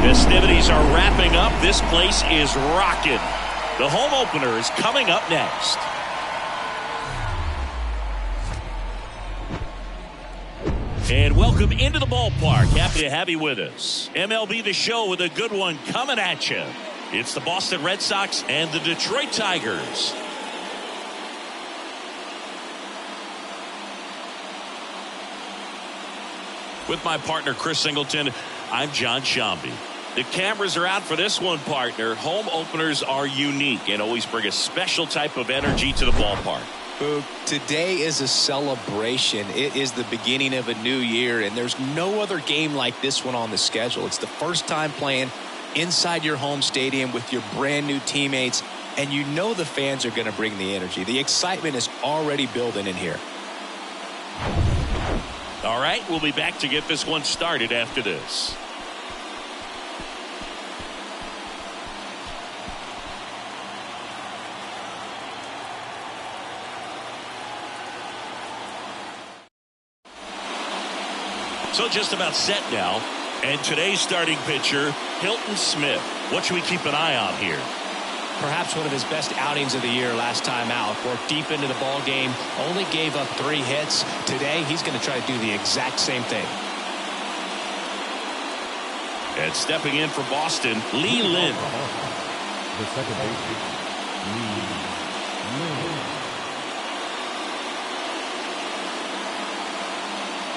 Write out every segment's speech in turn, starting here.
Festivities are wrapping up. This place is rocking. The home opener is coming up next. And welcome into the ballpark. Happy to have you with us. MLB The Show with a good one coming at you. It's the Boston Red Sox and the Detroit Tigers. With my partner, Chris Singleton, I'm John Shambi. The cameras are out for this one, partner. Home openers are unique and always bring a special type of energy to the ballpark. Today is a celebration. It is the beginning of a new year, and there's no other game like this one on the schedule. It's the first time playing inside your home stadium with your brand new teammates, and you know the fans are going to bring the energy. The excitement is already building in here. All right, we'll be back to get this one started after this. So just about set now. And today's starting pitcher, Hilton Smith. What should we keep an eye on here? Perhaps one of his best outings of the year last time out. Worked deep into the ball game. Only gave up 3 hits. Today, he's going to try to do the exact same thing. And stepping in for Boston, Lee Lin. The second baseman, Lee Lin.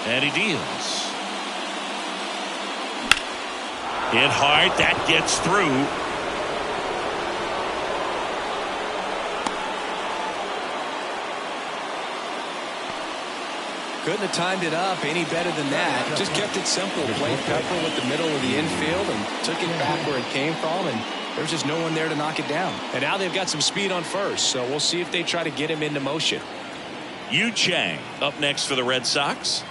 And he deals. Hit hard. That gets through. Couldn't have timed it up any better than that. Just kept it simple. Played Pepper with the middle of the infield and took it back where it came from, and there's just no one there to knock it down. And now they've got some speed on first, so we'll see if they try to get him into motion. Yu Chang up next for the Red Sox.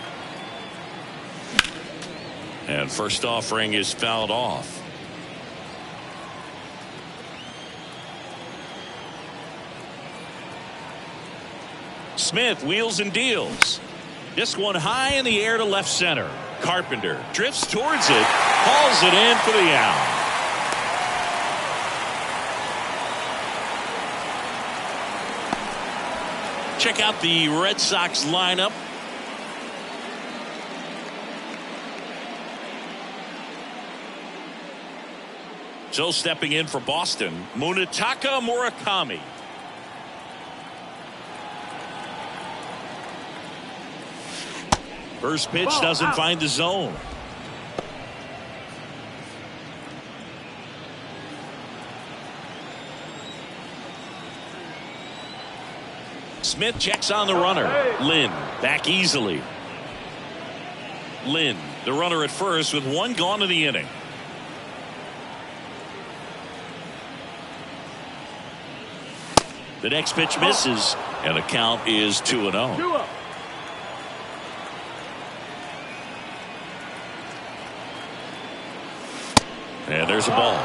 And first offering is fouled off. Smith wheels and deals. This one high in the air to left center. Carpenter drifts towards it, hauls it in for the out. Check out the Red Sox lineup. So stepping in for Boston, Munetaka Murakami. First pitch doesn't find the zone. Smith checks on the runner. Lin back easily. Lin, the runner at first with 1 gone in the inning. The next pitch misses, and the count is 2-0. And there's a ball.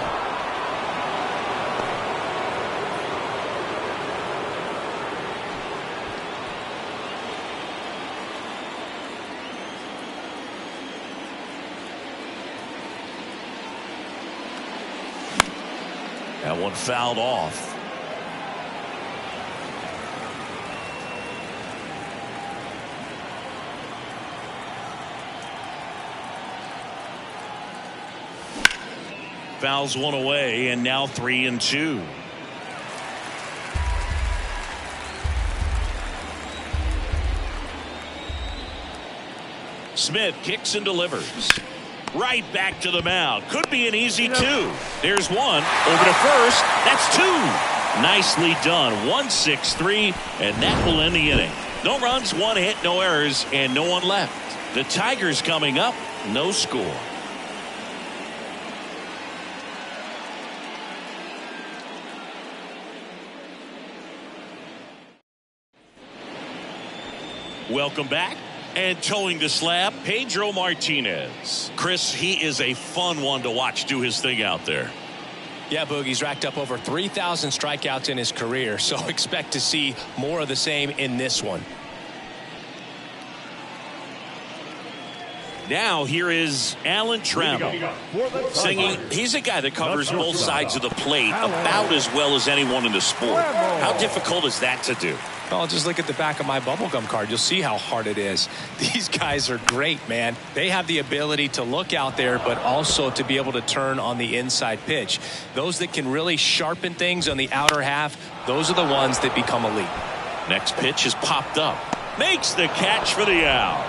one fouled off. Fouls one away, and now 3-2. Smith kicks and delivers. Right back to the mound. Could be an easy two. There's one. Over to first. That's two. Nicely done. 1-6-3, and that will end the inning. No runs, one hit, no errors, and no one left. The Tigers coming up, no score. Welcome back. And towing the slab, Pedro Martinez. Chris, he is a fun one to watch do his thing out there. Yeah, Boogie's racked up over 3,000 strikeouts in his career, so expect to see more of the same in this one. Now here is Alan Trammell singing. He's a guy that covers both sides of the plate about as well as anyone in the sport. How difficult is that to do? Well, just look at the back of my bubblegum card. You'll see how hard it is. These guys are great, man. They have the ability to look out there, but also to be able to turn on the inside pitch. Those that can really sharpen things on the outer half, those are the ones that become elite. Next pitch is popped up. Makes the catch for the out.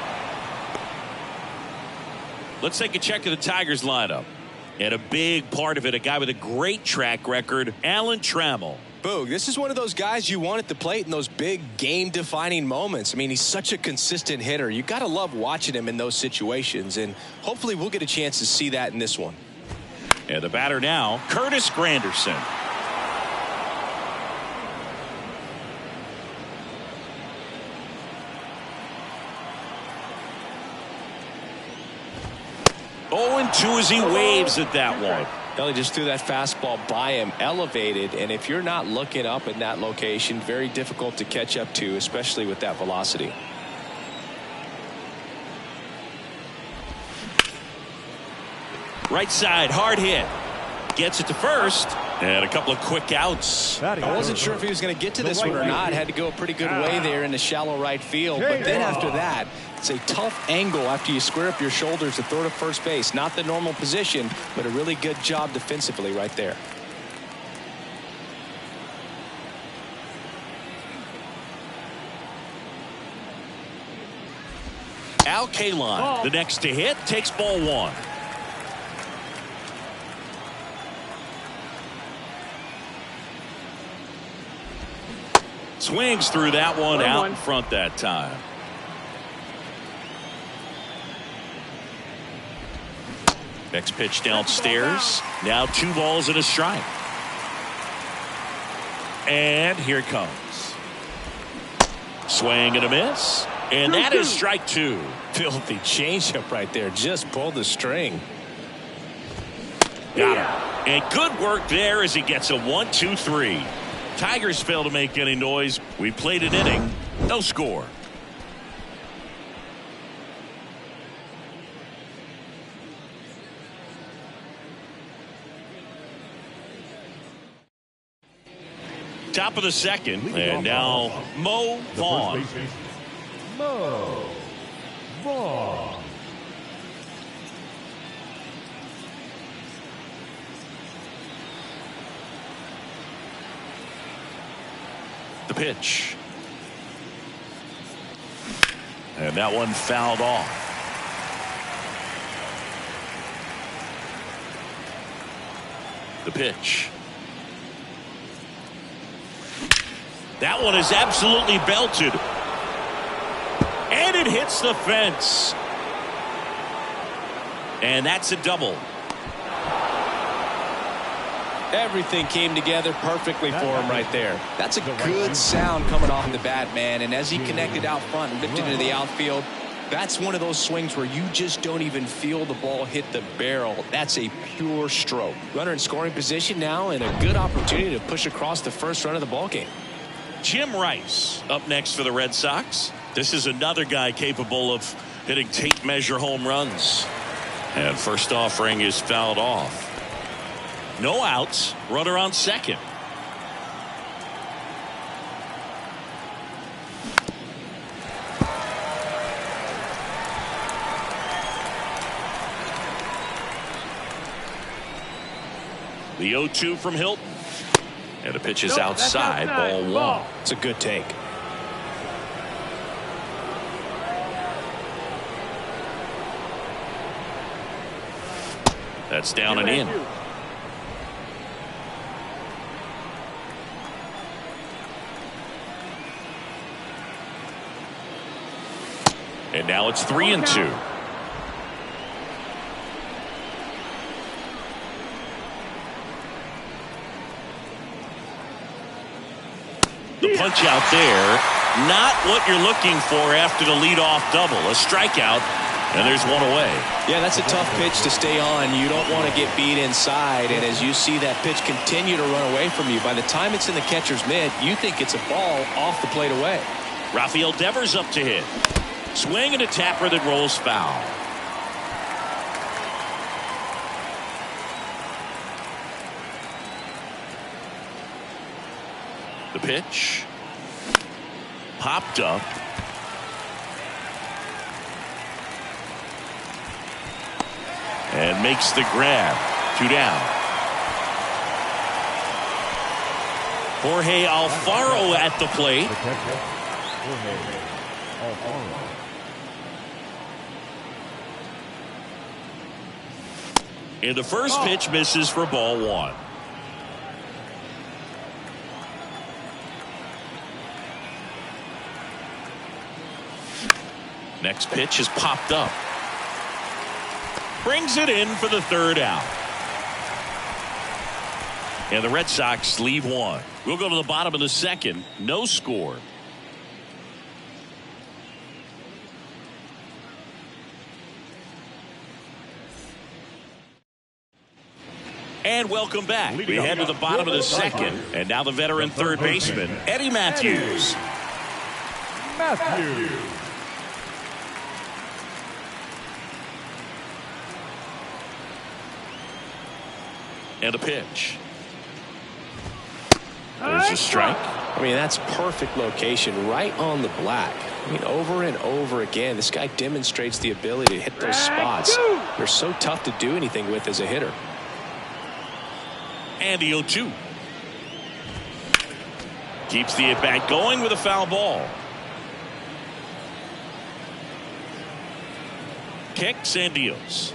Let's take a check of the Tigers lineup. And a big part of it, a guy with a great track record, Alan Trammell. Boog, this is one of those guys you want at the plate in those big game-defining moments. I mean, he's such a consistent hitter. You got to love watching him in those situations, and hopefully we'll get a chance to see that in this one. And the batter now, Curtis Granderson. Oh, and 2 as he waves at that one. He just threw that fastball by him, elevated, and if you're not looking up in that location, very difficult to catch up to, especially with that velocity. Right side, hard hit. Gets it to first. And a couple of quick outs. I wasn't sure if he was going to get to this one or not. Had to go a pretty good way there in the shallow right field. But then after that, it's a tough angle after you square up your shoulders to throw to first base. Not the normal position, but a really good job defensively right there. Al Kaline, the next to hit, takes ball one. Swings through that one out in front that time. Next pitch downstairs. Now 2 balls and a strike. And here it comes. Swing and a miss. And that is strike 2. Filthy changeup right there. Just pulled the string. Got him. And good work there as he gets a 1-2-3. Tigers fail to make any noise. We played an inning. No score. Top of the second. And now Mo Vaughn. Mo Vaughn. The pitch. And that one fouled off. The pitch. That one is absolutely belted. And it hits the fence. And that's a double. Everything came together perfectly for him right there. That's a good sound coming off the bat, man. And as he connected out front and lifted into the outfield, that's one of those swings where you just don't even feel the ball hit the barrel. That's a pure stroke. Runner in scoring position now, and a good opportunity to push across the first run of the ball game. Jim Rice up next for the Red Sox. This is another guy capable of hitting tape measure home runs. And first offering is fouled off. No outs. Runner on second. The 0-2 from Hilton. And the pitch is outside. Ball one. It's a good take. That's down and in. And now it's 3-2. The punch out there, not what you're looking for after the leadoff double. A strikeout, and there's one away. Yeah, that's a tough pitch to stay on. You don't want to get beat inside, and as you see that pitch continue to run away from you, by the time it's in the catcher's mitt, you think it's a ball off the plate away. Rafael Devers up to hit. Swing and a tapper that rolls foul. The pitch. Popped up. And makes the grab. 2 down. Jorge Alfaro at the plate. And the first pitch misses for ball one. Next pitch is popped up. Brings it in for the third out. And the Red Sox leave one. We'll go to the bottom of the second. No score. And welcome back. We head to the bottom of the second. And now the veteran third baseman, Eddie Matthews. And a pitch. There's a strike. I mean, that's perfect location, right on the black. I mean, over and over again, this guy demonstrates the ability to hit those spots. They're so tough to do anything with as a hitter. And the 0-2. Keeps the at-bat going with a foul ball. Kicks and deals.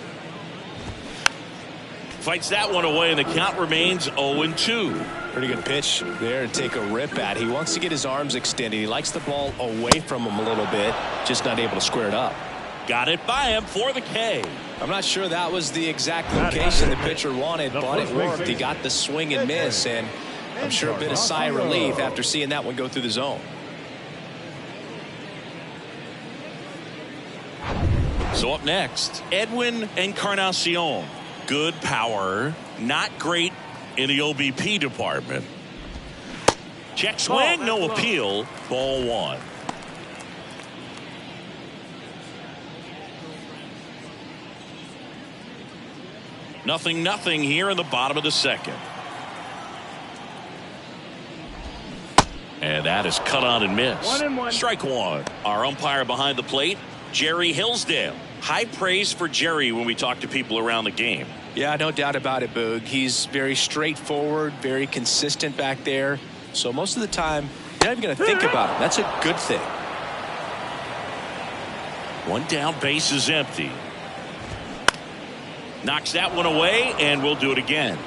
Fights that one away, and the count remains 0-2. Pretty good pitch there to take a rip at. He wants to get his arms extended. He likes the ball away from him a little bit, just not able to square it up. Got it by him for the K. I'm not sure that was the exact location the pitcher wanted, but it worked. He got the swing and miss, and I'm sure a bit of sigh of relief after seeing that one go through the zone. So up next, Edwin Encarnacion. Good power, not great in the OBP department. Check swing, no appeal. Ball one. Nothing here in the bottom of the second. And that is cut on and missed. Strike one. Our umpire behind the plate, Jerry Hillsdale. High praise for Jerry when we talk to people around the game. Yeah, no doubt about it, Boog. He's very straightforward, very consistent back there. So most of the time, you're not even going to think about him. That's a good thing. One down, base is empty. Knocks that one away, and we'll do it again.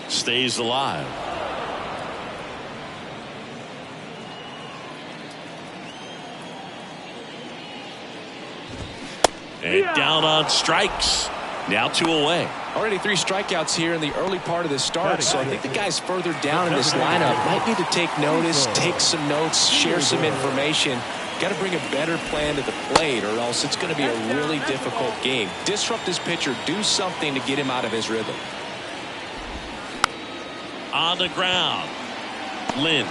Stays alive. And down on strikes. Now 2 away. Already 3 strikeouts here in the early part of the start, so I think the guys further down in this lineup might need to take notice, take some notes, share some information. Got to bring a better plan to the plate, or else it's going to be a really difficult game. Disrupt his pitcher, do something to get him out of his rhythm. On the ground, Lynn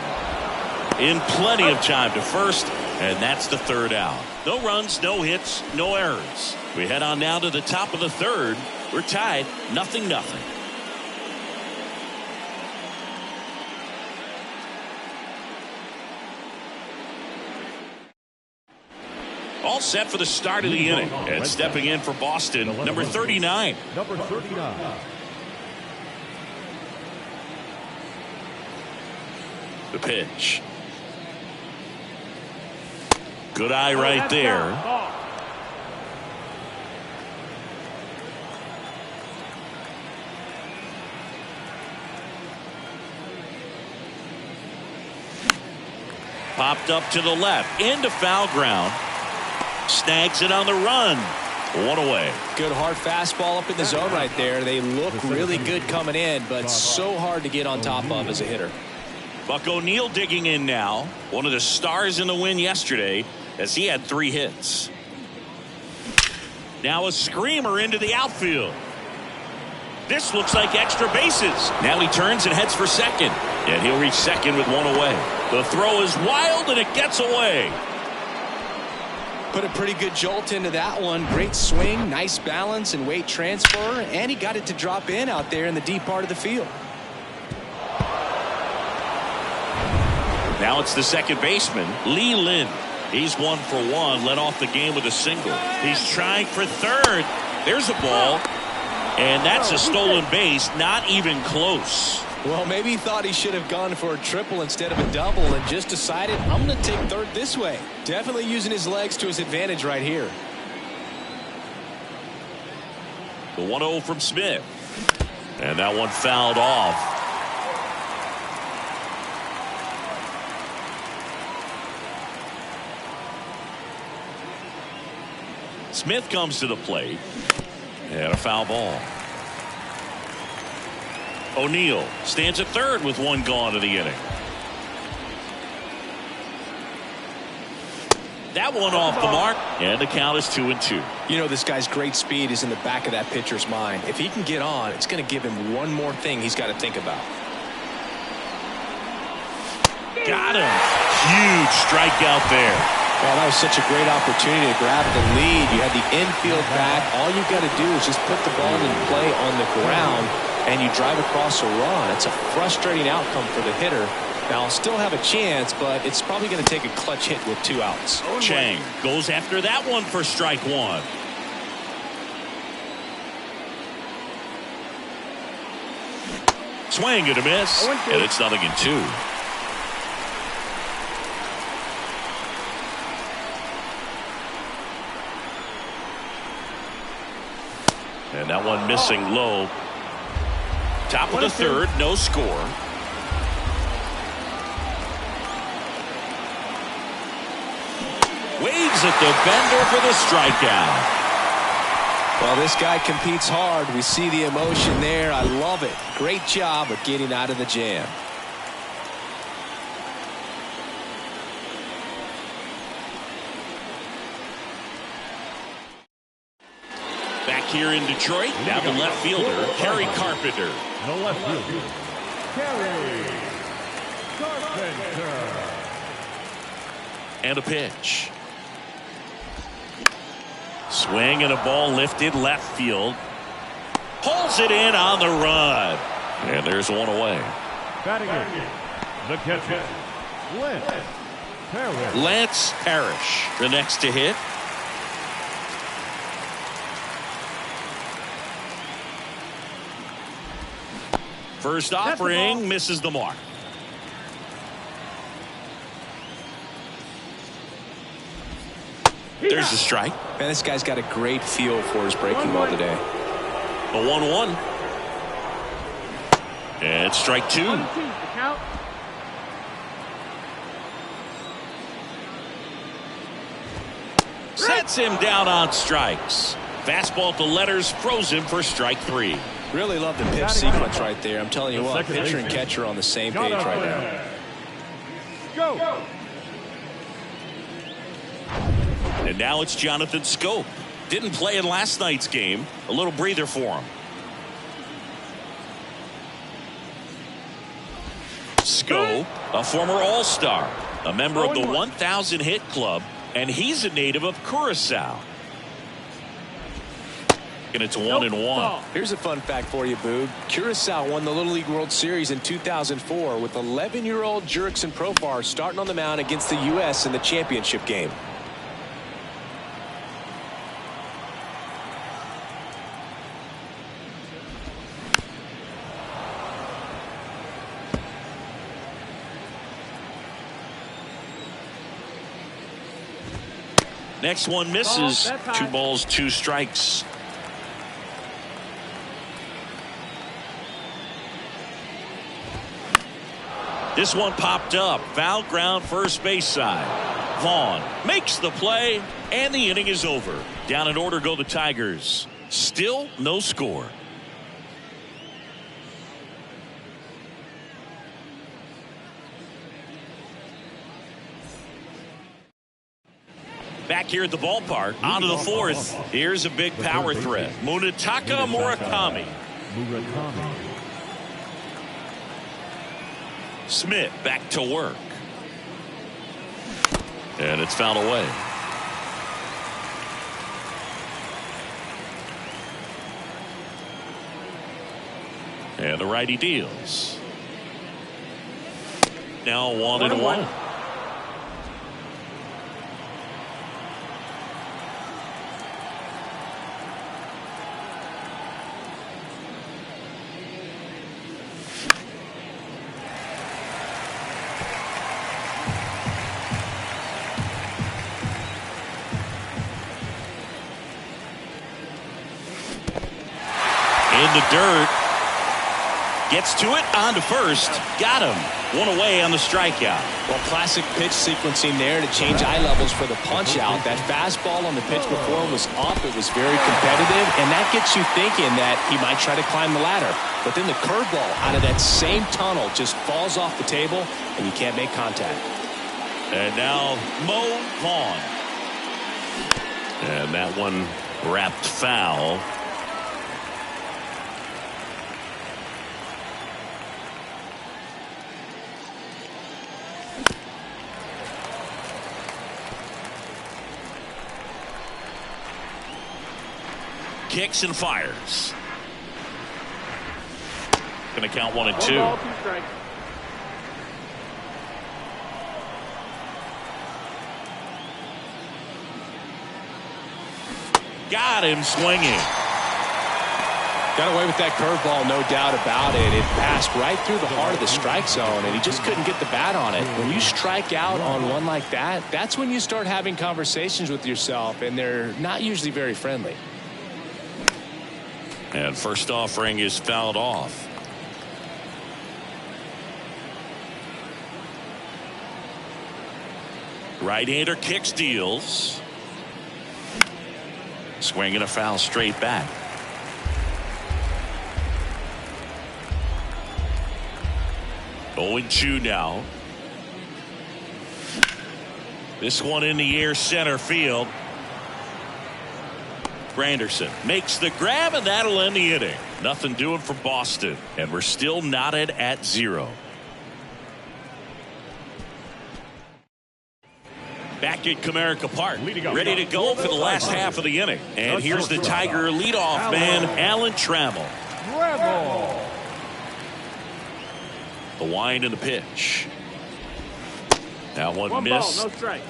in plenty of time to first, And that's the third out. No runs, no hits, no errors. We head on now to the top of the third. We're tied 0-0. All set for the start of the inning. And stepping in for Boston, number 39. Number 39. The pitch. Good eye right there. Popped up to the left. Into foul ground. Snags it on the run. One away. Good hard fastball up in the zone right there. They look really good coming in, but so hard to get on top of as a hitter. Buck O'Neil digging in now. One of the stars in the win yesterday as he had 3 hits. Now a screamer into the outfield. This looks like extra bases. Now he turns and heads for second. And he'll reach second with 1 away. The throw is wild and it gets away. Put a pretty good jolt into that one. Great swing, nice balance and weight transfer. And he got it to drop in out there in the deep part of the field. Now it's the second baseman, Lee Lin. He's 1 for 1, led off the game with a single. He's trying for third. There's a ball. And that's a stolen base, not even close. Well, maybe he thought he should have gone for a triple instead of a double and just decided, I'm going to take third this way. Definitely using his legs to his advantage right here. The 1-0 from Smith. And that one fouled off. Smith comes to the plate. And a foul ball. O'Neil stands at third with 1 gone of the inning. That one off the mark, and the count is 2-2. You know, this guy's great speed is in the back of that pitcher's mind. If he can get on, it's going to give him one more thing he's got to think about. Got him. Huge strikeout there. Well, that was such a great opportunity to grab the lead. You had the infield back. All you've got to do is just put the ball in play on the ground, and you drive across a run. It's a frustrating outcome for the hitter. Now, I'll still have a chance, but it's probably going to take a clutch hit with 2 outs. Chang goes after that one for strike 1. Swing and a miss, and it's 0-2. And that one missing low. Top of the third, no score. Waves at the bender for the strikeout. Well, this guy competes hard. We see the emotion there. I love it. Great job of getting out of the jam. Back here in Detroit, now the left fielder, Harry Carpenter. The left fielder, Harry Carpenter. And a pitch. Swing and a ball lifted left field. Pulls it in on the run. And there's 1 away. Batting in, the catcher, Lance Parrish. Lance Parrish, the next to hit. First offering misses the mark. There's the strike. Man, this guy's got a great feel for his breaking ball today. A 1-1. And strike 2. Sets him down on strikes. Fastball to letters froze him for strike 3. Really love the pitch sequence right there. I'm telling you what, pitcher and catcher on the same page right now. Go. And now it's Jonathan Scope. Didn't play in last night's game. A little breather for him. Scope, a former All-Star. a member of the 1,000 hit club, and he's a native of Curacao. And it's 1-1. Here's a fun fact for you, Boog. Curacao won the Little League World Series in 2004 with 11-year-old Jurickson Profar starting on the mound against the U.S. in the championship game. Next one misses. 2 balls, 2 strikes. This one popped up. Foul ground, first base side. Vaughn makes the play, and the inning is over. Down in order go the Tigers. Still no score. Back here at the ballpark, on to the 4th. Here's a big power threat. Munetaka Murakami. Smith back to work. And it's fouled away. And the righty deals. Now 1-1. In the dirt. Gets to it, on to first. Got him. 1 away on the strikeout. Well, classic pitch sequencing there to change eye levels for the punch out. That fastball on the pitch before was up. It was very competitive, and that gets you thinking that he might try to climb the ladder. But then the curveball out of that same tunnel just falls off the table, and you can't make contact. And now Mo Vaughn. And that one wrapped foul. Kicks and fires. Going to count 1 and 2. Got him swinging. Got away with that curveball, no doubt about it. It passed right through the heart of the strike zone, and he just couldn't get the bat on it. When you strike out on one like that, that's when you start having conversations with yourself, and they're not usually very friendly. And first offering is fouled off. Right-hander kicks, deals. Swing and a foul straight back. Going 2 now. This one in the air, center field. Granderson makes the grab, and that'll end the inning. Nothing doing for Boston, and we're still knotted at 0. Back at Comerica Park, ready to go for the last half of the inning. And here's the Tiger leadoff man, Alan Trammell. The wind and the pitch. That one missed. Ball, no strike.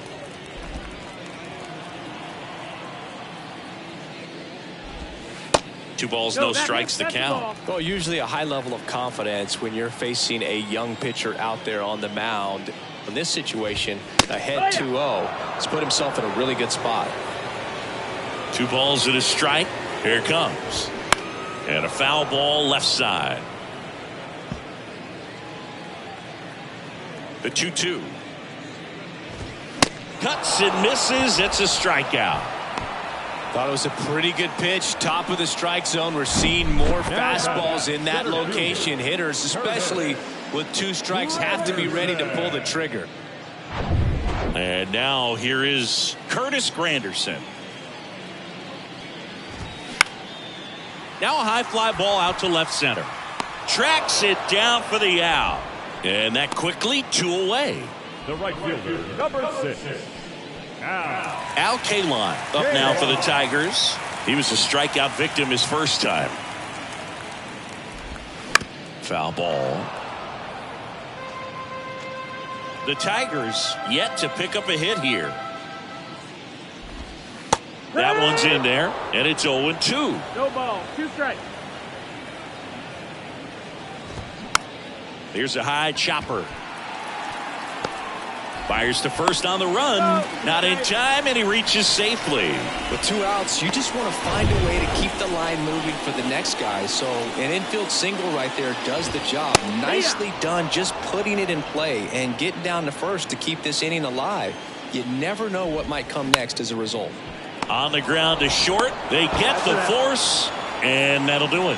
Two balls, no strikes to count. Well, usually a high level of confidence when you're facing a young pitcher out there on the mound. In this situation, ahead 2-0. He's put himself in a really good spot. 2 balls and a strike. Here it comes. And a foul ball left side. The 2-2. Cuts and misses. It's a strikeout. Thought it was a pretty good pitch. Top of the strike zone. We're seeing more fastballs in that location. Hitters, especially with 2 strikes, have to be ready to pull the trigger. And now here is Curtis Granderson. Now a high fly ball out to left center. Tracks it down for the out. And that quickly 2 away. The right fielder, number 6. Al Kaline up now for the Tigers. He was a strikeout victim his first time. Foul ball. The Tigers yet to pick up a hit here. That one's in there, and it's 0-2. No ball, 2 strikes. Here's a high chopper. Fires to first on the run. Not in time, and he reaches safely. With 2 outs, you just want to find a way to keep the line moving for the next guy. So an infield single right there does the job. Nicely done, just putting it in play and getting down to first to keep this inning alive. You never know what might come next as a result. On the ground to short. They get the force, and that'll do it.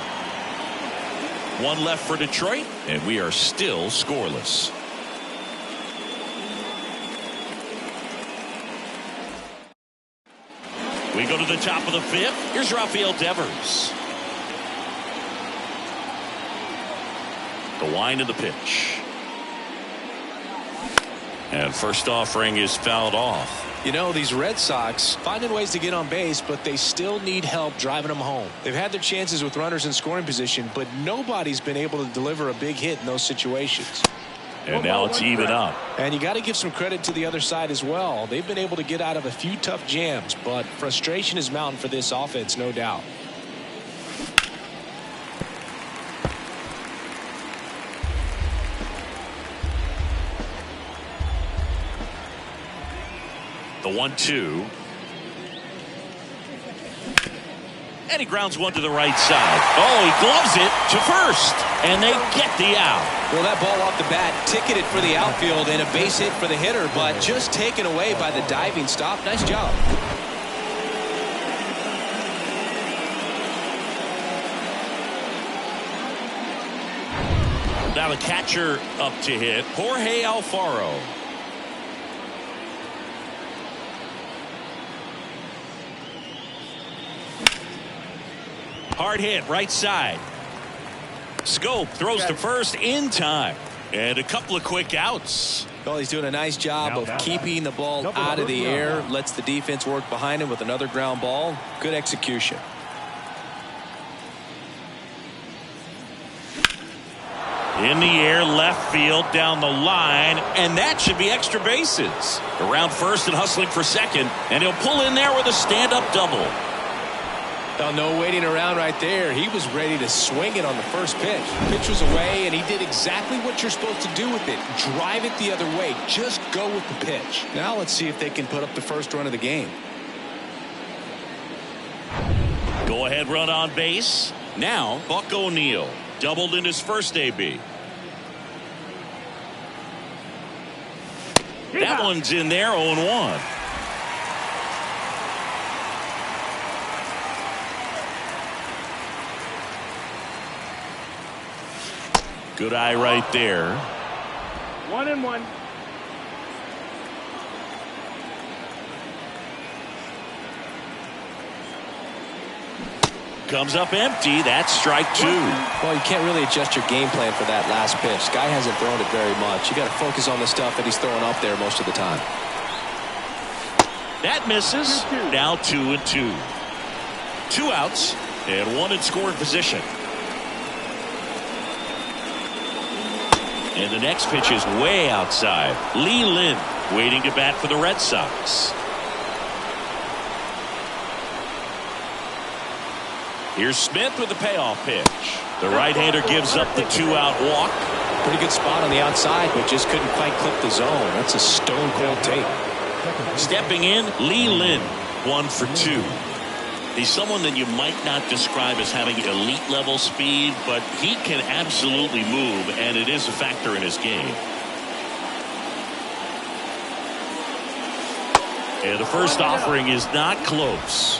1 left for Detroit, and we are still scoreless. We go to the top of the 5th. Here's Rafael Devers. The wind of the pitch. And first offering is fouled off. You know, these Red Sox finding ways to get on base, but they still need help driving them home. They've had their chances with runners in scoring position, but nobody's been able to deliver a big hit in those situations. And now it's even up. And you got to give some credit to the other side as well. They've been able to get out of a few tough jams, but frustration is mounting for this offense, no doubt. The 1-2. And he grounds one to the right side. Oh, he gloves it to first. And they get the out. Well, that ball off the bat ticketed for the outfield and a base hit for the hitter, but just taken away by the diving stop. Nice job. Now the catcher up to hit, Jorge Alfaro. Hard hit, right side. Scope throws to first in time. And a couple of quick outs. Well, he's doing a nice job of keeping the ball out of the air. Lets the defense work behind him with another ground ball. Good execution. In the air, left field, down the line, and that should be extra bases. Around first and hustling for second, and he'll pull in there with a stand-up double. Oh, no waiting around right there. He was ready to swing it on the first pitch. Pitch was away, and he did exactly what you're supposed to do with it. Drive it the other way. Just go with the pitch. Now let's see if they can put up the first run of the game. Go-ahead run on base. Now, Buck O'Neil. Doubled in his first AB. That one's in there, 0-1. Good eye right there. 1-1. Comes up empty. That's strike 2. Well, you can't really adjust your game plan for that last pitch. Guy hasn't thrown it very much. You got to focus on the stuff that he's throwing up there most of the time. That misses. Now 2-2. 2 outs and 1 in scoring position. And the next pitch is way outside. Lee Lin waiting to bat for the Red Sox. Here's Smith with the payoff pitch. The right-hander gives up the 2-out walk. Pretty good spot on the outside, but just couldn't quite clip the zone. That's a stone-cold tape. Stepping in, Lee Lin, 1 for 2. He's someone that you might not describe as having elite level speed, but he can absolutely move, and it is a factor in his game. And the first offering is not close.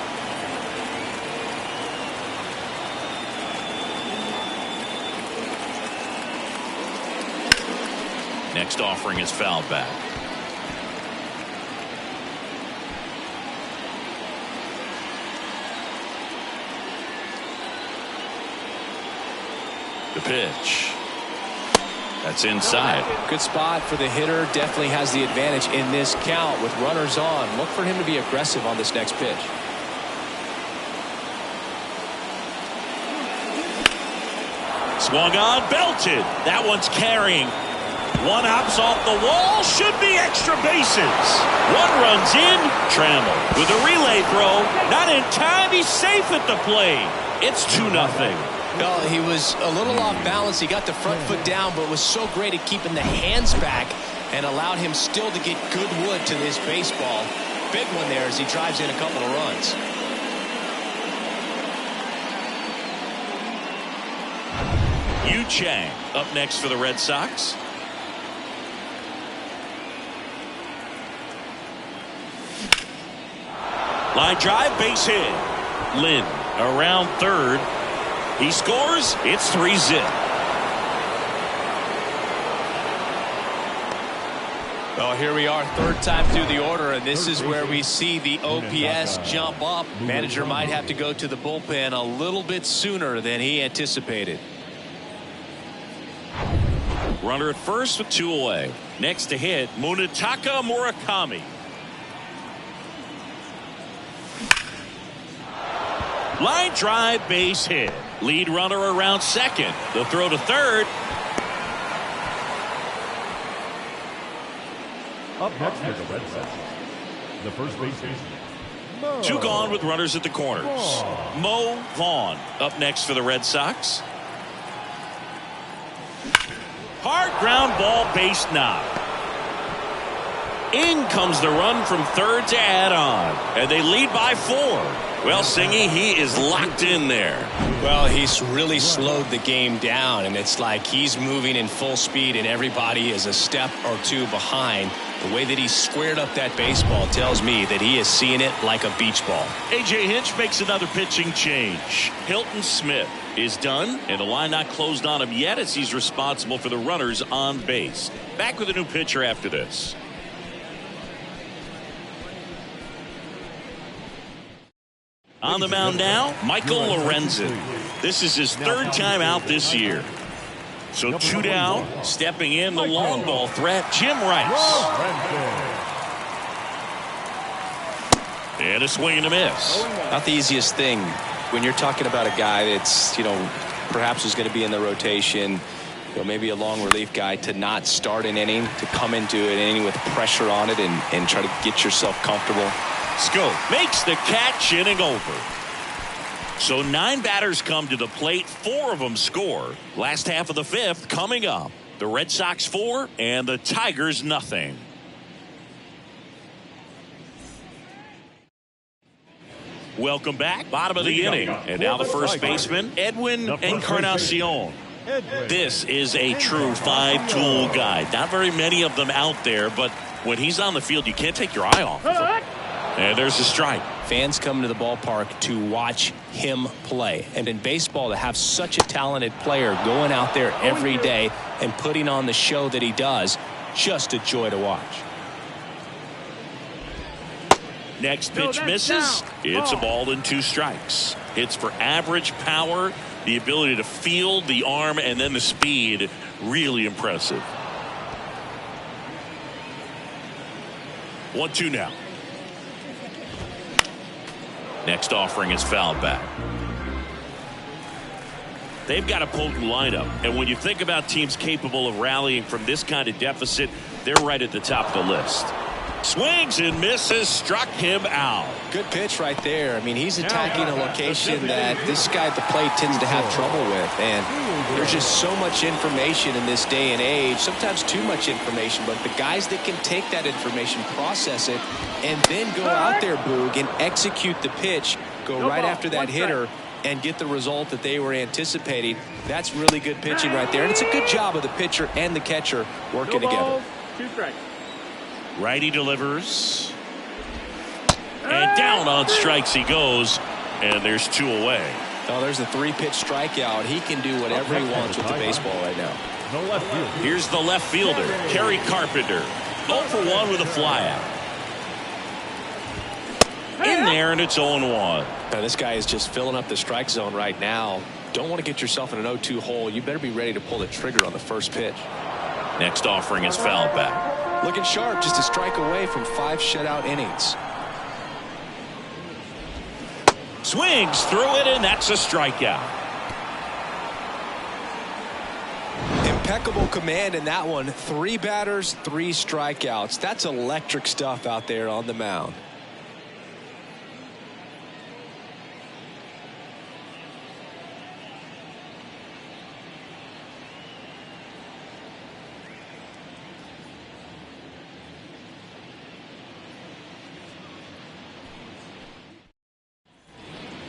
Next offering is fouled back. The pitch. That's inside. Good spot for the hitter. Definitely has the advantage in this count with runners on. Look for him to be aggressive on this next pitch. Swung on, belted. That one's carrying. One hops off the wall. Should be extra bases. One runs in. Trammell with a relay throw. Not in time. He's safe at the plate. It's 2-0. Well, he was a little off balance. He got the front foot down, but was so great at keeping the hands back and allowed him still to get good wood to this baseball. Big one there as he drives in a couple of runs. Yu Chang up next for the Red Sox. Line drive, base hit. Lynn around third. He scores. It's 3-0. Well, here we are, third time through the order, and this is where we see the OPS jump up. Manager might have to go to the bullpen a little bit sooner than he anticipated. Runner at first with 2 away. Next to hit, Munetaka Murakami. Line drive, base hit. Lead runner around second. The throw to third. Up next for the Red Sox, the first baseman. 2 gone with runners at the corners. Mo Vaughn up next for the Red Sox. Hard ground ball, base knock. In comes the run from third to add on, and they lead by 4. Well, Singy, he is locked in there. Well, he's really slowed the game down, and it's like he's moving in full speed and everybody is a step or 2 behind. The way that he squared up that baseball tells me that he is seeing it like a beach ball. A.J. Hinch makes another pitching change. Hilton Smith is done, and the line not closed on him yet as he's responsible for the runners on base. Back with a new pitcher after this. On the mound now, Michael Lorenzen. This is his 3rd time out this year. So 2 down, stepping in the long ball threat, Jim Rice. And a swing and a miss. Not the easiest thing when you're talking about a guy that's, perhaps is going to be in the rotation, maybe a long relief guy, to not start an inning, to come into an inning with pressure on it and try to get yourself comfortable. Schoop makes the catch, inning over. So 9 batters come to the plate, 4 of them score. Last half of the 5th coming up. The Red Sox 4 and the Tigers nothing. Welcome back. Bottom of the inning. And now the first baseman, Edwin Encarnacion. This is a true 5-tool guy. Not very many of them out there, but when he's on the field, you can't take your eye off of him. And there's a strike. Fans come to the ballpark to watch him play. And in baseball, to have such a talented player going out there every day and putting on the show that he does, just a joy to watch. Next pitch misses. It's a ball and 2 strikes. Hits for average power, the ability to field the arm, and then the speed. Really impressive. 1-2 now. Next offering is fouled back. They've got a potent lineup, and when you think about teams capable of rallying from this kind of deficit, they're right at the top of the list. Swings and misses, struck him out. Good pitch right there. I mean, he's attacking a location that this guy at the plate tends to have trouble with, and there's just so much information in this day and age, sometimes too much information, but the guys that can take that information, process it, and then go out there, Boog, and execute the pitch, go right after that hitter, and get the result that they were anticipating. That's really good pitching right there, and it's a good job of the pitcher and the catcher working together. 2 strikes. Righty delivers. And down on strikes he goes. And there's 2 away. Oh, there's a 3-pitch strikeout. He can do whatever he wants with the baseball right now. Here's the left fielder, Kerry Carpenter. 0 for 1 with a flyout. In there, and it's 0-1. Now, this guy is just filling up the strike zone right now. don't want to get yourself in an 0-2 hole. You better be ready to pull the trigger on the first pitch. Next offering is fouled back. Looking sharp, just a strike away from 5 shutout innings. Swings through it, and that's a strikeout. Impeccable command in that one. 3 batters, 3 strikeouts. That's electric stuff out there on the mound.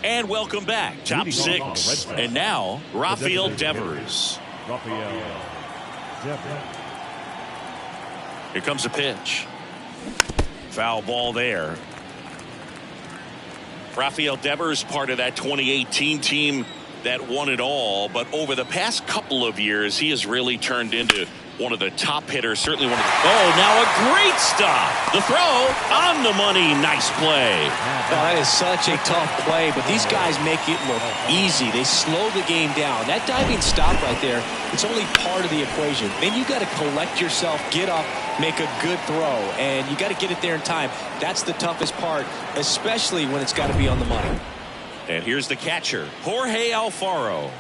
And welcome back. Top 6. And now, Rafael Devers. Here comes a pitch. Foul ball there. Rafael Devers, part of that 2018 team that won it all. But over the past couple of years, he has really turned into one of the top hitters. Certainly one of the... Oh, now a great stop. The throw on the money. Nice play. Well, that is such a tough play, but these guys make it look easy. They slow the game down. That diving stop right there, it's only part of the equation. Then you got to collect yourself, get up, make a good throw, and you got to get it there in time. That's the toughest part, especially when it's got to be on the money. And here's the catcher, Jorge Alfaro.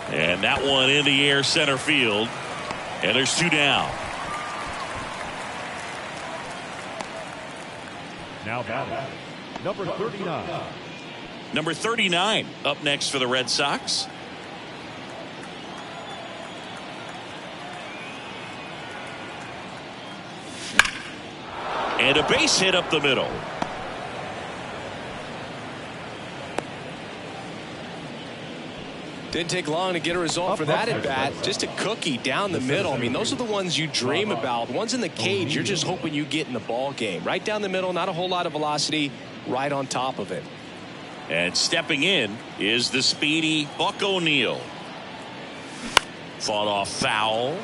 And that one in the air center field. And there's 2 down. Now batting, number 39. Number 39 up next for the Red Sox. And a base hit up the middle. Didn't take long to get a result for that at bat. Just a cookie down the middle. I mean, those are the ones you dream about. Ones in the cage, you're just hoping you get in the ball game. Right down the middle, not a whole lot of velocity, right on top of it. And stepping in is the speedy Buck O'Neil. Fought off foul.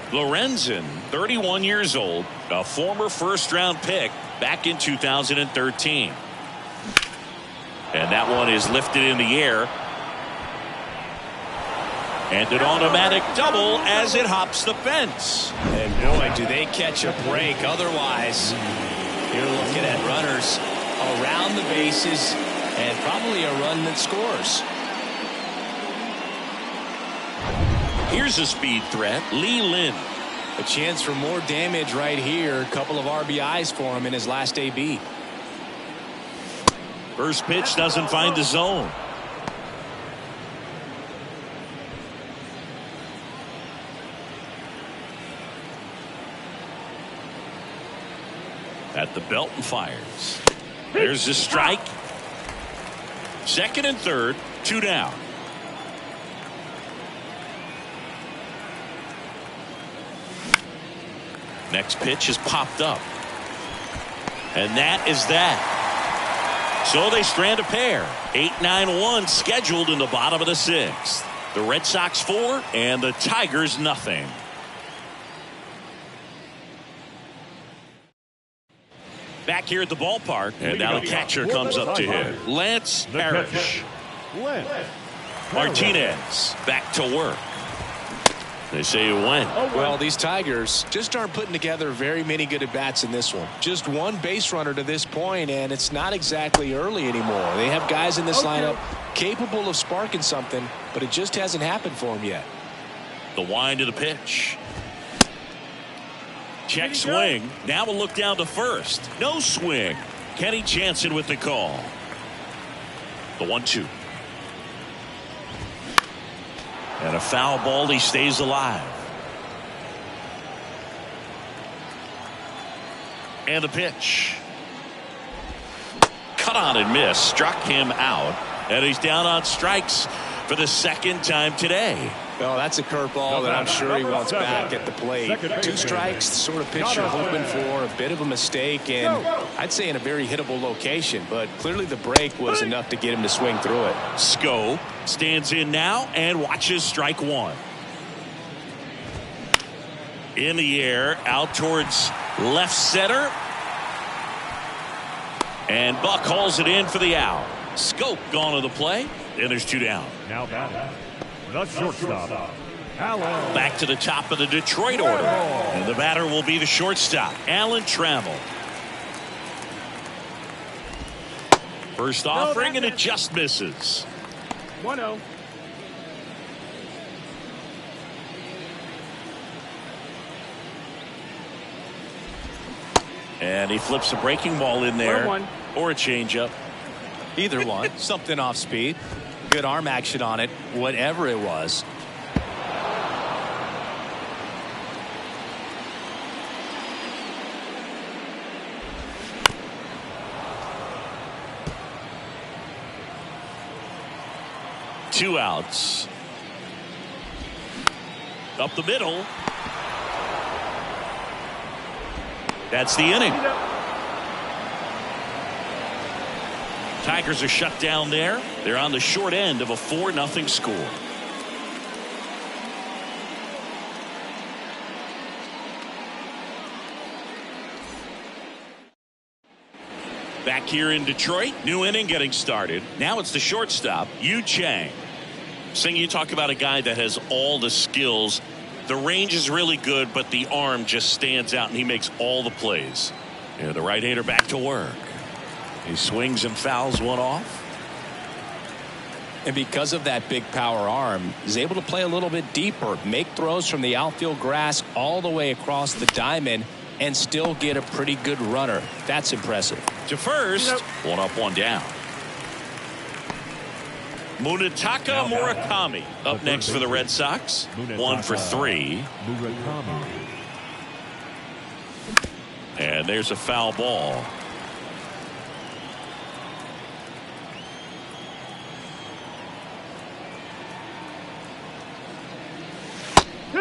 Lorenzen, 31 years old, a former first-round pick back in 2013. And that one is lifted in the air. And an automatic double as it hops the fence. And boy, do they catch a break. Otherwise, you're looking at runners around the bases and probably a run that scores. Here's a speed threat, Lee Lin. A chance for more damage right here. A couple of RBIs for him in his last AB. First pitch doesn't find the zone. At the belt and fires. There's a strike. Second and third, 2 down. Next pitch is popped up. And that is that. So they strand a pair. 8-9-1 scheduled in the bottom of the 6th. The Red Sox 4 and the Tigers nothing. Back here at the ballpark, and now the catcher comes up to him. Lance Parrish. Martinez back to work. They say you win. Well, these Tigers just aren't putting together very many good at-bats in this one. Just one base runner to this point, and it's not exactly early anymore. They have guys in this lineup capable of sparking something, but it just hasn't happened for them yet. The wind of the pitch. Check swing. Now we'll look down to first. No swing. Kenny Jansen with the call. The 1-2. And a foul ball. He stays alive. And the pitch. Cut on and miss. Struck him out. And he's down on strikes for the second time today. Well, that's a curveball that I'm sure he wants back at the plate. 2 strikes, the sort of pitch you're hoping for. A bit of a mistake, and I'd say in a very hittable location. But clearly the break was enough to get him to swing through it. Scope stands in now and watches strike 1. In the air, out towards left center. And Buck hauls it in for the out. Scope gone to the play, and there's 2 down. Now batting, the shortstop, Allen. Back to the top of the Detroit order. And the batter will be the shortstop, Alan Trammell. First offering, and it just misses. 1-0. And he flips a breaking ball in there. 1-1. Or a changeup. Either one. Something off speed. Good arm action on it. Whatever it was. Two outs. Up the middle. That's the inning. Tigers are shut down there. They're on the short end of a 4-0 score. Back here in Detroit, new inning getting started. Now it's the shortstop, Yu Chang. Sing, you talk about a guy that has all the skills. The range is really good, but the arm just stands out, and he makes all the plays. Yeah, the right-hander back to work. He swings and fouls one off. And because of that big power arm, he's able to play a little bit deeper, make throws from the outfield grass all the way across the diamond, and still get a pretty good runner. That's impressive. To first, one up, one down. Munetaka Murakami up next for the Red Sox. 1 for 3. Murakami. And there's a foul ball.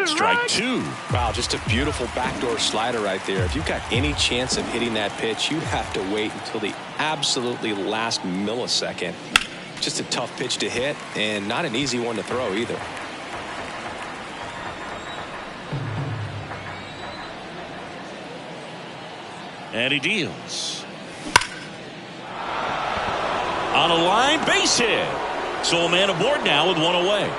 Strike 2. Wow, just a beautiful backdoor slider right there. If you've got any chance of hitting that pitch, you have to wait until the absolutely last millisecond. Just a tough pitch to hit, and not an easy one to throw either. And he deals. On a line, base hit. So a man aboard now with one away.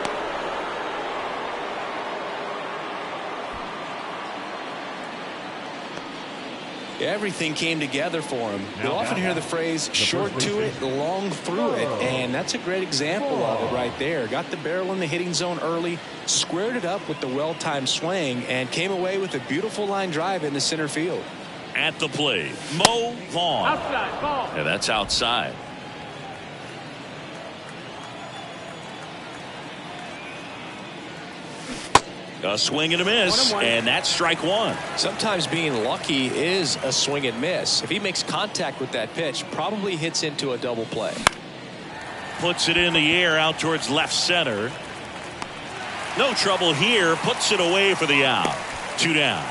Everything came together for him. You'll often hear the phrase short to it, long through it, and that's a great example of it right there. Got the barrel in the hitting zone early, squared it up with the well-timed swing, and came away with a beautiful line drive into center field. At the plate, Mo Vaughn. Outside, ball. Yeah, that's outside. A swing and a miss, and that's strike 1. Sometimes being lucky is a swing and miss. If he makes contact with that pitch, probably hits into a double play. Puts it in the air out towards left center. No trouble here. Puts it away for the out. 2 down.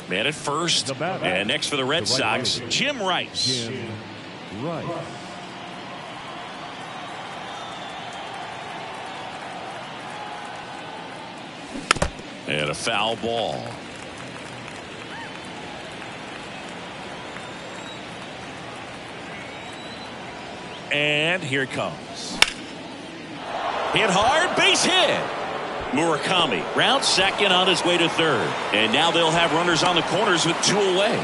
Man at first. And next for the Red Sox, Jim Rice. Jim Rice. And a foul ball. And here it comes. Hit hard, base hit. Murakami rounds second on his way to third. And now they'll have runners on the corners with 2 away.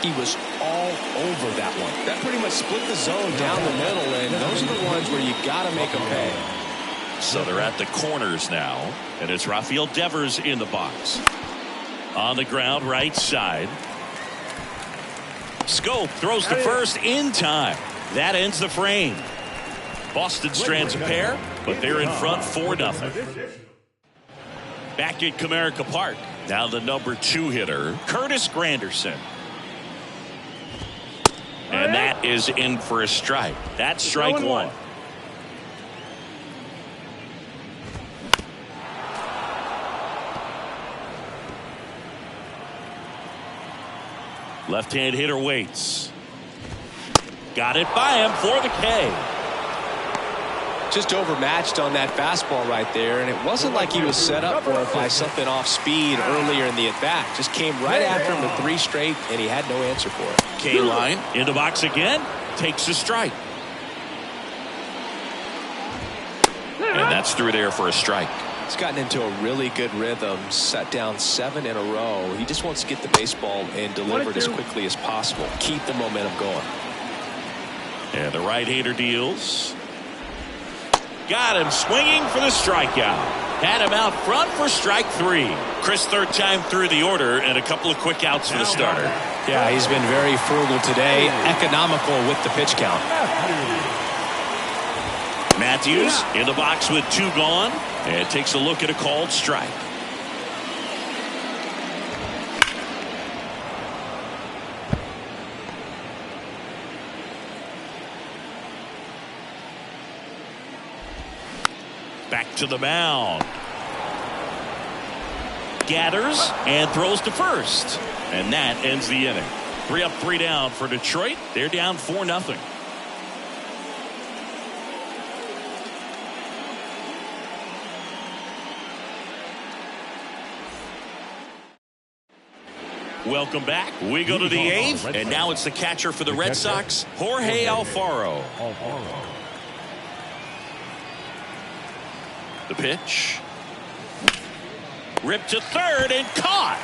He was all over that one. That pretty much split the zone down the middle, and those are the ones where you got to make them pay. So they're at the corners now, and it's Rafael Devers in the box. On the ground, right side. Scope throws to first in time. That ends the frame. Boston strands a pair, but they're in front 4-0. Back at Comerica Park, now the number 2 hitter, Curtis Granderson. And that is in for a strike. That's strike 1. Left-hand hitter waits. Got it by him for the K. Just overmatched on that fastball right there, and it wasn't like he was set up for it by something off speed earlier in the at-bat. Just came right after him with 3 straight, and he had no answer for it. K-line in the box again, takes a strike. And that's through there for a strike. He's gotten into a really good rhythm, set down 7 in a row. He just wants to get the baseball and deliver it as quickly as possible. Keep the momentum going. And the right-hander deals. Got him swinging for the strikeout. Had him out front for strike 3. Chris, third time through the order and a couple of quick outs for the starter. Yeah, he's been very frugal today, economical with the pitch count. Matthews in the box with 2 gone and takes a look at a called strike. Back to the mound. Gathers and throws to first. And that ends the inning. 3 up, 3 down for Detroit. They're down 4-0. Welcome back. We go to the 8th, and now it's the catcher for the Red Sox, Jorge Alfaro. The pitch. Ripped to third and caught.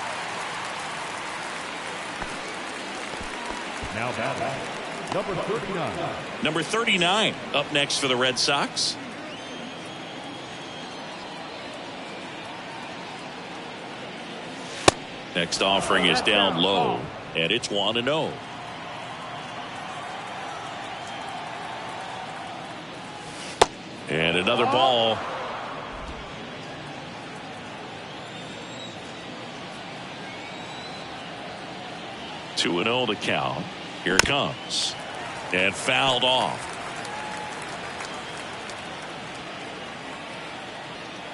Now batting, number 39. Number 39 up next for the Red Sox. Next offering is down low, and it's 1-0. And another ball. Two and 0 the count. Here it comes. And fouled off.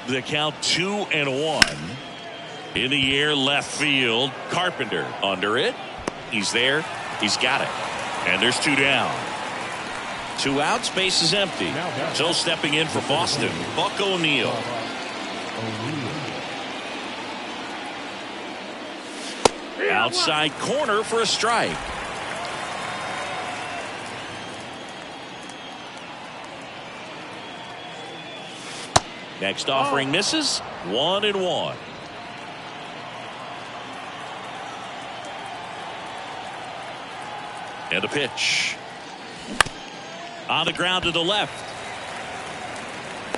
The count 2-1. In the air, left field. Carpenter under it. He's there. He's got it. And there's 2 down. 2 outs. Base is empty. So stepping in for Boston, Buck O'Neil. Outside corner for a strike. Next offering misses. 1-1. And a pitch. On the ground to the left.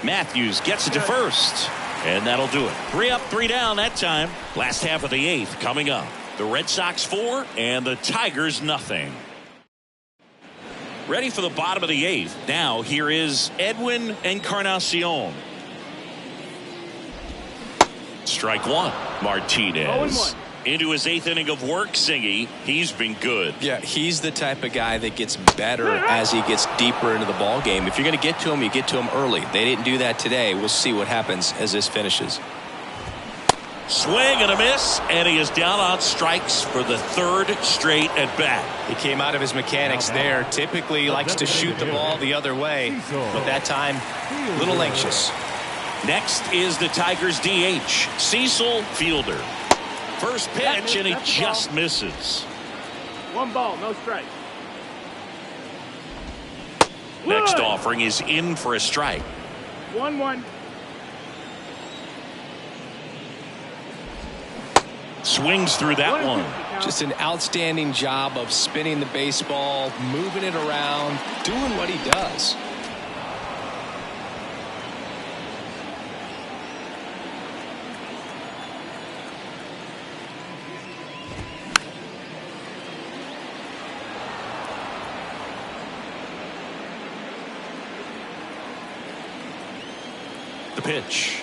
Matthews gets it to first. And that'll do it. 3 up, 3 down that time. Last half of the 8th coming up. The Red Sox 4 and the Tigers nothing. Ready for the bottom of the 8th. Now here is Edwin Encarnacion. Strike 1. Martinez. Into his 8th inning of work, Singy. He's been good. Yeah, he's the type of guy that gets better as he gets deeper into the ball game. If you're going to get to him, you get to him early. They didn't do that today. We'll see what happens as this finishes. Swing and a miss, and he is down on strikes for the 3rd straight at bat. He came out of his mechanics there. Typically he likes to shoot the ball the other way, but that time a little anxious. Next is the Tigers DH, Cecil Fielder. First pitch, and he just misses. 1 ball, no strike. Next offering is in for a strike. 1-1. Swings through that one. Just an outstanding job of spinning the baseball, moving it around, doing what he does. The pitch.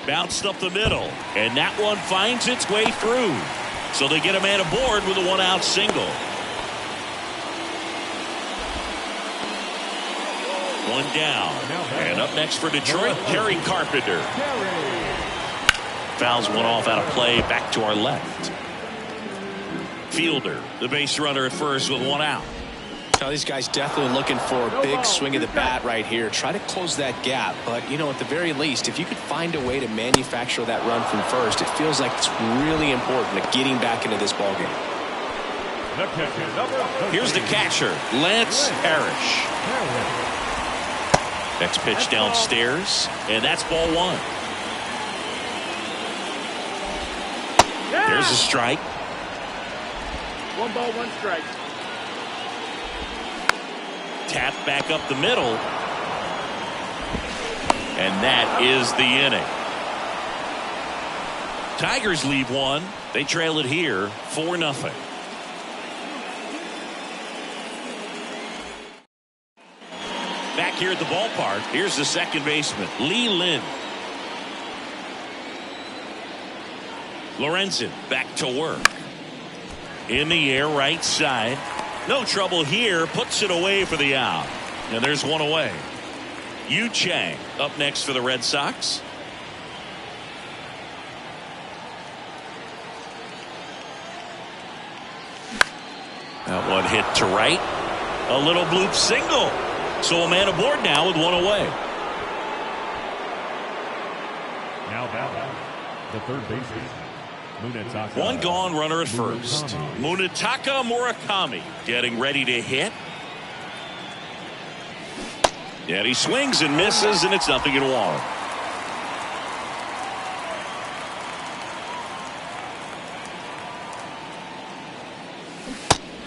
Bounced up the middle, and that one finds its way through. So they get a man aboard with a 1-out single. 1 down. And up next for Detroit, Terry Carpenter. Fouls one off out of play, back to our left. Fielder, the base runner at first with 1 out. Now, these guys definitely looking for a big swing of the bat right here. Try to close that gap. But, you know, at the very least, if you could find a way to manufacture that run from first, it feels like it's really important to getting back into this ballgame. Here's the catcher, Lance Parrish. Next pitch downstairs, and that's ball one. There's a strike. 1 ball, 1 strike. Tap back up the middle. And that is the inning. Tigers leave one. They trail it here 4-0. Back here at the ballpark, here's the second baseman, Lee Lin. Lorenzen back to work. In the air, right side. No trouble here. Puts it away for the out. And there's one away. Yu Chang up next for the Red Sox. That one hit to right. A little bloop single. So a man aboard now with one away. Now batting, the third baseman, Munetaka. One gone, runner at first. Munetaka Murakami getting ready to hit. And he swings and misses, and it's 0-1.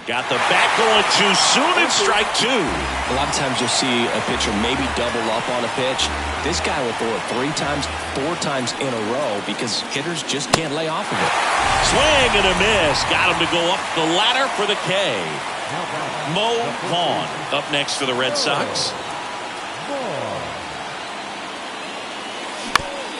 Got the bat going too soon, and strike two. A lot of times you'll see a pitcher maybe double up on a pitch. This guy will throw it 3 times, 4 times in a row because hitters just can't lay off of it. Swing and a miss. Got him to go up the ladder for the K. Mo Vaughn up next for the Red Sox.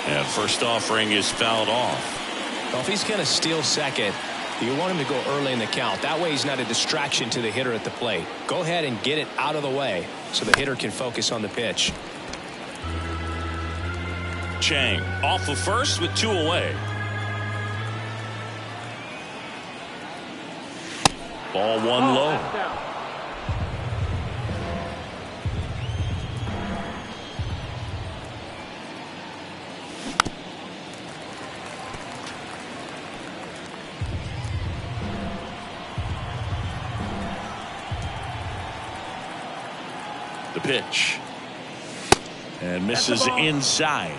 And first offering is fouled off. Well, if he's going to steal second, you want him to go early in the count. That way he's not a distraction to the hitter at the plate. Go ahead and get it out of the way so the hitter can focus on the pitch. Chang off of first with 2 away. Ball 1 low. The pitch. And misses inside.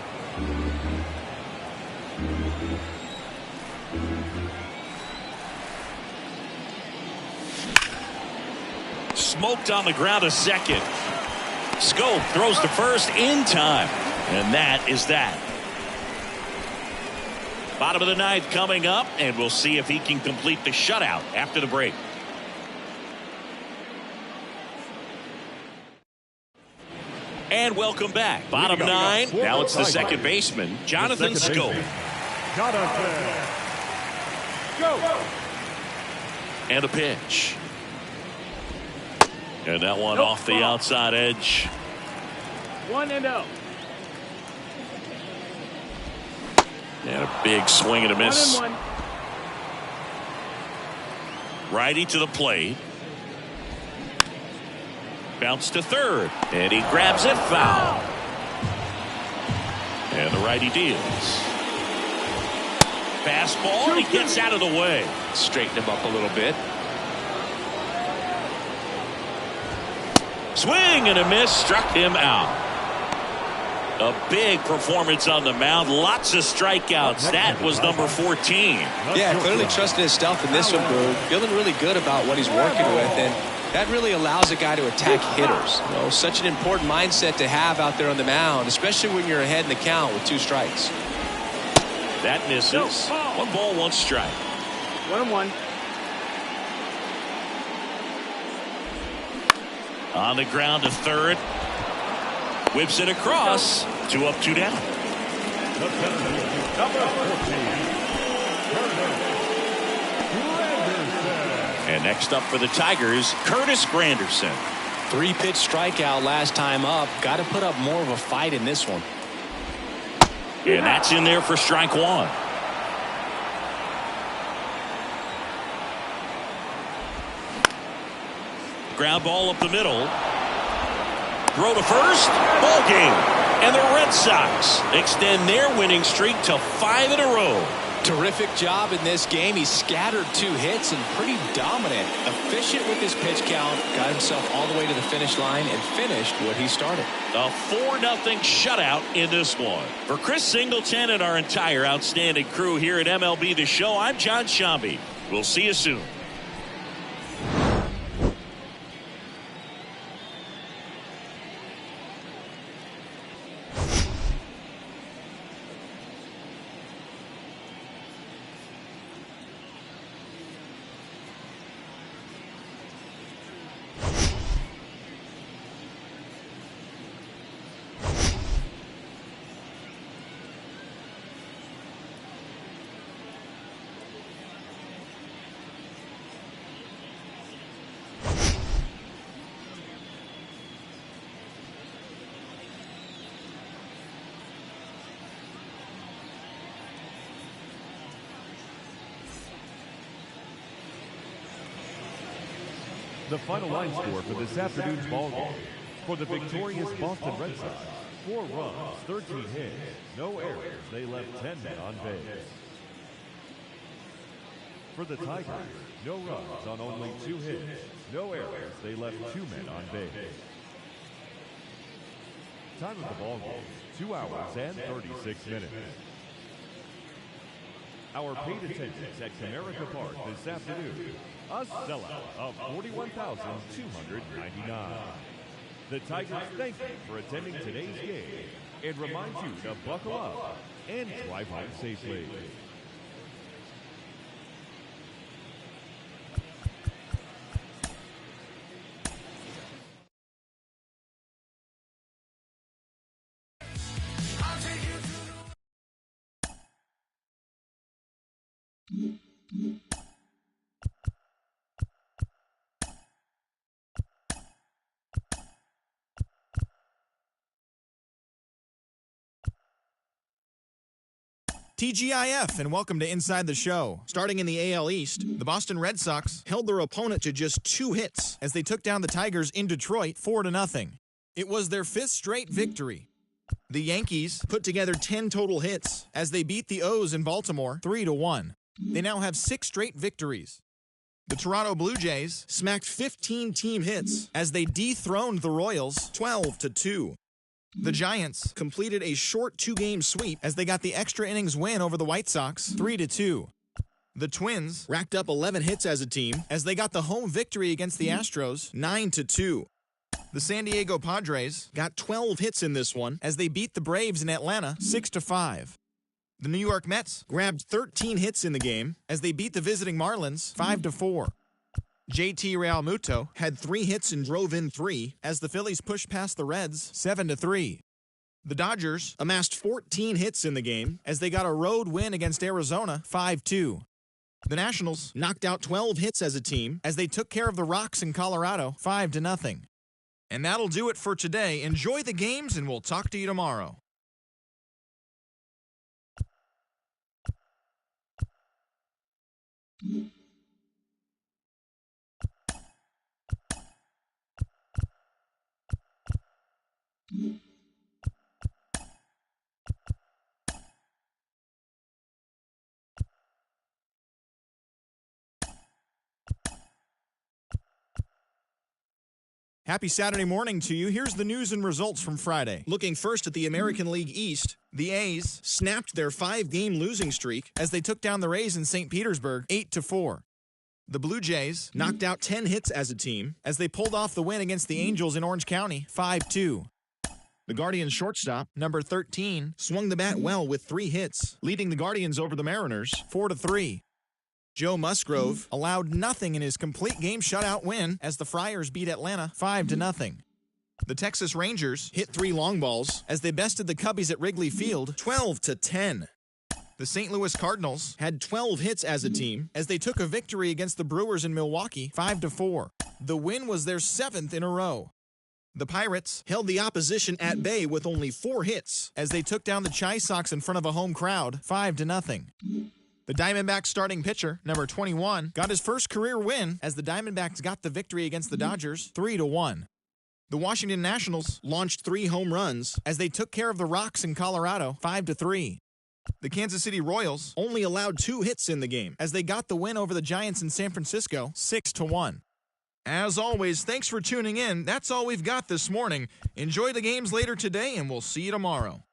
Smoked on the ground a second. Scope throws to first in time. And that is that. Bottom of the 9th coming up, and we'll see if he can complete the shutout after the break. And welcome back. Bottom 9. Now it's the second baseman, Jonathan Scope. And a pitch. And that one off the outside edge. 1-0. And a big swing and a miss. 1-1. Righty to the plate. Bounce to third. And he grabs it, foul. And the righty deals. Fastball, and he gets out of the way. Straighten him up a little bit. Swing and a miss, struck him out. A big performance on the mound. Lots of strikeouts. That was number 14. Yeah, clearly trusting his stuff in this one, Boog. Feeling really good about what he's working with, and that really allows a guy to attack hitters. You know, such an important mindset to have out there on the mound, especially when you're ahead in the count with 2 strikes. That misses. 1 ball, 1 strike. 1-1. On the ground to third. Whips it across. 2 up, 2 down. And next up for the Tigers, Curtis Granderson. 3-pitch strikeout last time up. Got to put up more of a fight in this one. And that's in there for strike 1. Ground ball up the middle. Throw to first. Ball game. And the Red Sox extend their winning streak to 5 in a row. Terrific job in this game. He scattered 2 hits and pretty dominant. Efficient with his pitch count. Got himself all the way to the finish line and finished what he started. A 4-0 shutout in this one. For Chris Singleton and our entire outstanding crew here at MLB The Show, I'm John Shambi. We'll see you soon. The final line score for this afternoon's ball game. For the victorious Boston Red Sox, 4 runs, 13 hits, no errors. They left 10 men on base. For the Tigers, no runs on only 2 hits, no errors. They left 2 men on base. Time of the ball game, 2 hours and 36 minutes. Our paid attendance at Comerica Park this afternoon, a sellout of 41,299. The Tigers thank you for attending today's game and remind you to buckle up and drive home safely. TGIF, and welcome to Inside the Show. Starting in the AL East, the Boston Red Sox held their opponent to just 2 hits as they took down the Tigers in Detroit 4-0. It was their 5th straight victory. The Yankees put together 10 total hits as they beat the O's in Baltimore 3-1. They now have 6 straight victories. The Toronto Blue Jays smacked 15 team hits as they dethroned the Royals 12-2. The Giants completed a short 2-game sweep as they got the extra innings win over the White Sox 3-2. The Twins racked up 11 hits as a team as they got the home victory against the Astros 9-2. The San Diego Padres got 12 hits in this one as they beat the Braves in Atlanta 6-5. The New York Mets grabbed 13 hits in the game as they beat the visiting Marlins 5-4. JT Realmuto had 3 hits and drove in 3 as the Phillies pushed past the Reds 7-3. The Dodgers amassed 14 hits in the game as they got a road win against Arizona 5-2. The Nationals knocked out 12 hits as a team as they took care of the Rocks in Colorado 5-0. And that'll do it for today. Enjoy the games, and we'll talk to you tomorrow. Happy Saturday morning to you. Here's the news and results from Friday. Looking first at the American League East, the A's snapped their 5-game losing streak as they took down the Rays in St. Petersburg 8-4. The Blue Jays knocked out 10 hits as a team as they pulled off the win against the Angels in Orange County 5-2. The Guardians shortstop, number 13, swung the bat well with 3 hits, leading the Guardians over the Mariners 4-3. Joe Musgrove allowed nothing in his complete game shutout win as the Friars beat Atlanta 5-0. The Texas Rangers hit 3 long balls as they bested the Cubbies at Wrigley Field 12-10. The St. Louis Cardinals had 12 hits as a team as they took a victory against the Brewers in Milwaukee 5-4. The win was their 7th in a row. The Pirates held the opposition at bay with only 4 hits as they took down the Chi Sox in front of a home crowd 5-0. The Diamondbacks starting pitcher, number 21, got his first career win as the Diamondbacks got the victory against the Dodgers 3-1. The Washington Nationals launched 3 home runs as they took care of the Rocks in Colorado 5-3. The Kansas City Royals only allowed 2 hits in the game as they got the win over the Giants in San Francisco 6-1. As always, thanks for tuning in. That's all we've got this morning. Enjoy the games later today, and we'll see you tomorrow.